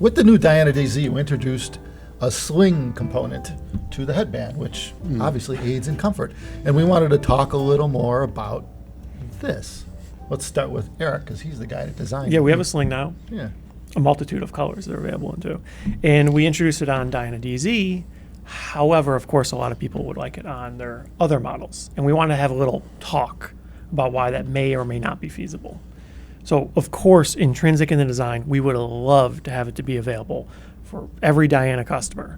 with the new Diana DZ, we introduced a sling component to the headband, which obviously aids in comfort. And we wanted to talk a little more about this. Let's start with Eric, because he's the guy that designed it. Yeah, we have a sling now. Yeah. A multitude of colors that are available in too. And we introduced it on Diana DZ. However, of course, a lot of people would like it on their other models. And we want to have a little talk about why that may or may not be feasible. So, of course, intrinsic in the design, we would love to have it to be available for every Diana customer.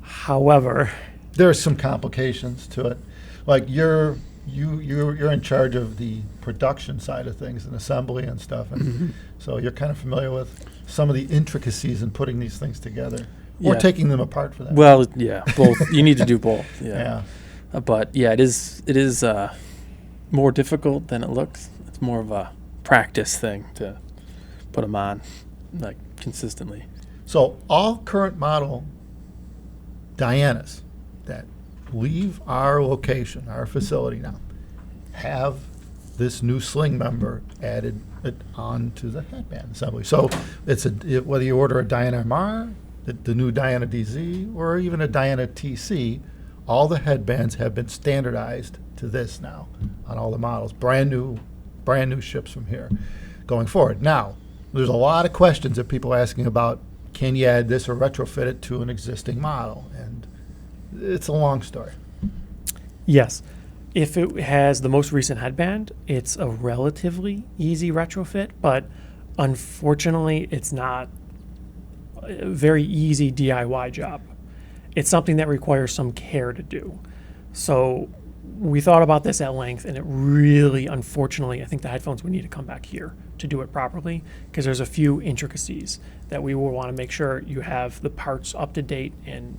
However, there are some complications to it. Like you're in charge of the production side of things and assembly and stuff, and so you're kind of familiar with some of the intricacies in putting these things together or taking them apart for that. Well, yeah, both. You need to do both. Yeah. But yeah, it is more difficult than it looks. It's more of a practice thing to put them on like consistently. So all current model Dianas that leave our location, our facility now, have this new sling member added onto the headband assembly. So whether you order a Diana MR, the new Diana DZ, or even a Diana TC, all the headbands have been standardized to this now on all the models. Brand new ships from here going forward. Now, there's a lot of questions that people are asking about, can you add this or retrofit it to an existing model? And it's a long story. yes, if it has the most recent headband, it's a relatively easy retrofit, but unfortunately, it's not a very easy DIY job. It's something that requires some care to do. So we thought about this at length, and it really, unfortunately, I think the headphones would need to come back here to do it properly, because there's a few intricacies that we will want to make sure you have the parts up to date, and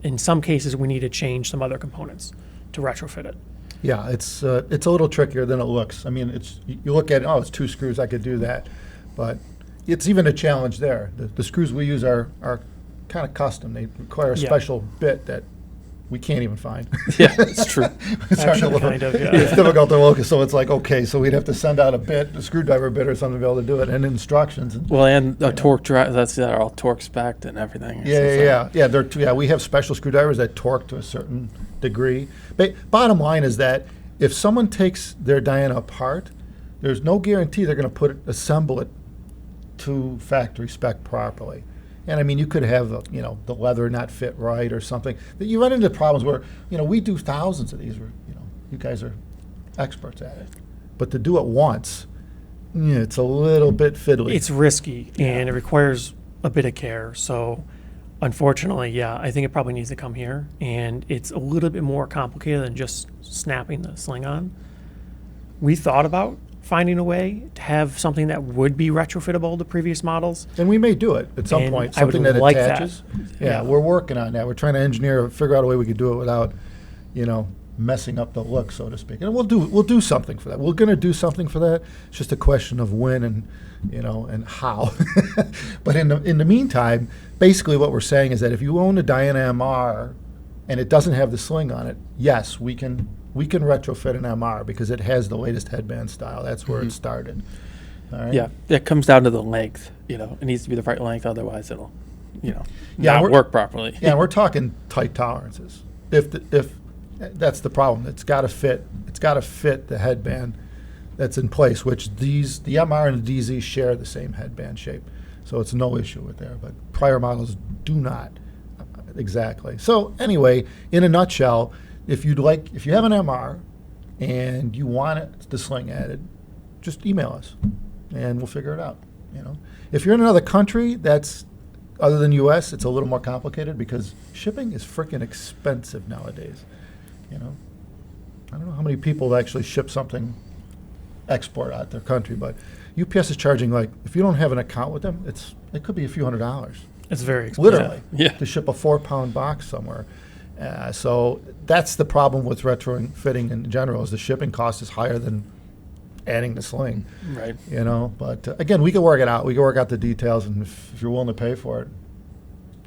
in some cases we need to change some other components to retrofit it. Yeah, it's a little trickier than it looks. I mean, you look at it, oh, it's 2 screws, I could do that. But it's even a challenge there. The screws we use are kind of custom. They require a special bit that we can't even find. Yeah, it's true. It's hard to look. It's difficult to look. So it's like, okay, so we'd have to send out a screwdriver bit or something to be able to do it, and instructions. And a torque drive. That's all torque spec'd and everything. Yeah. We have special screwdrivers that torque to a certain degree. But bottom line is that if someone takes their Diana apart, there's no guarantee they're going to assemble it to factory spec properly. And I mean, you could have, the leather not fit right or something. You run into problems where, we do thousands of these. You guys are experts at it. But to do it once, it's a little bit fiddly. It's risky, and it requires a bit of care. So unfortunately, I think it probably needs to come here. And it's a little bit more complicated than just snapping the sling on. We thought about finding a way to have something that would be retrofitable to previous models. And we may do it at some point, something that attaches. Yeah, we're working on that. We're trying to figure out a way we could do it without, messing up the look, so to speak. And we'll do something for that. We're going to do something for that. It's just a question of when and, and how. But in the meantime, basically what we're saying is that if you own a Diana MR and it doesn't have the sling on it, yes, we can retrofit an MR because it has the latest headband style. That's where it started. All right? Yeah, it comes down to the length. It needs to be the right length, otherwise it'll, not work properly. Yeah, we're talking tight tolerances. If that's the problem, it's got to fit. It's got to fit the headband that's in place. Which the MR and the DZ share the same headband shape, so it's no issue with there. But prior models do not exactly. So anyway, in a nutshell, if you have an MR and you want the sling added, just email us and we'll figure it out. If you're in another country that's other than U.S., it's a little more complicated because shipping is freaking expensive nowadays. I don't know how many people actually ship something export out their country, but UPS is charging, like, if you don't have an account with them, it could be a few $100s. It's very expensive. Literally, to ship a 4-pound box somewhere. So that's the problem with retrofitting in general, is the shipping cost is higher than adding the sling. Right. But again, we can work it out. We can work out the details, and if you're willing to pay for it,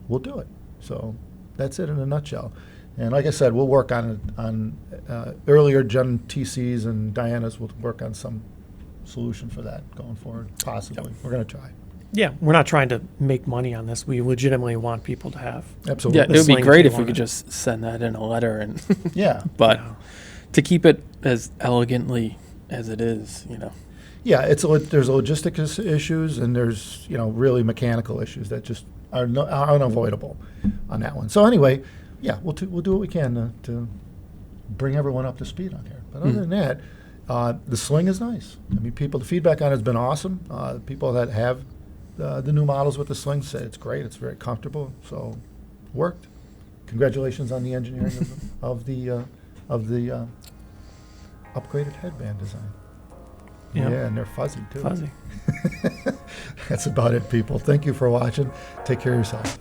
we'll do it. So that's it in a nutshell. And like I said, we'll work on earlier Gen TCs and Dianas. We'll work on some solution for that going forward, possibly. Yep. We're going to try. Yeah, we're not trying to make money on this. We legitimately want people to have. Absolutely. Yeah, it would be sling great if if you we could want it. just send that in a letter and Yeah. but Yeah. to keep it as elegantly as it is, Yeah, there's logistics issues and there's, really mechanical issues that just are unavoidable on that one. So anyway, yeah, we'll do what we can to bring everyone up to speed on here. But other than that, the sling is nice. I mean, the feedback on it has been awesome. People that have the new models with the sling say it's great. It's very comfortable. So, worked. Congratulations on the engineering of the upgraded headband design. Yeah. Yeah, and they're fuzzy too. Fuzzy. That's about it, people. Thank you for watching. Take care of yourself.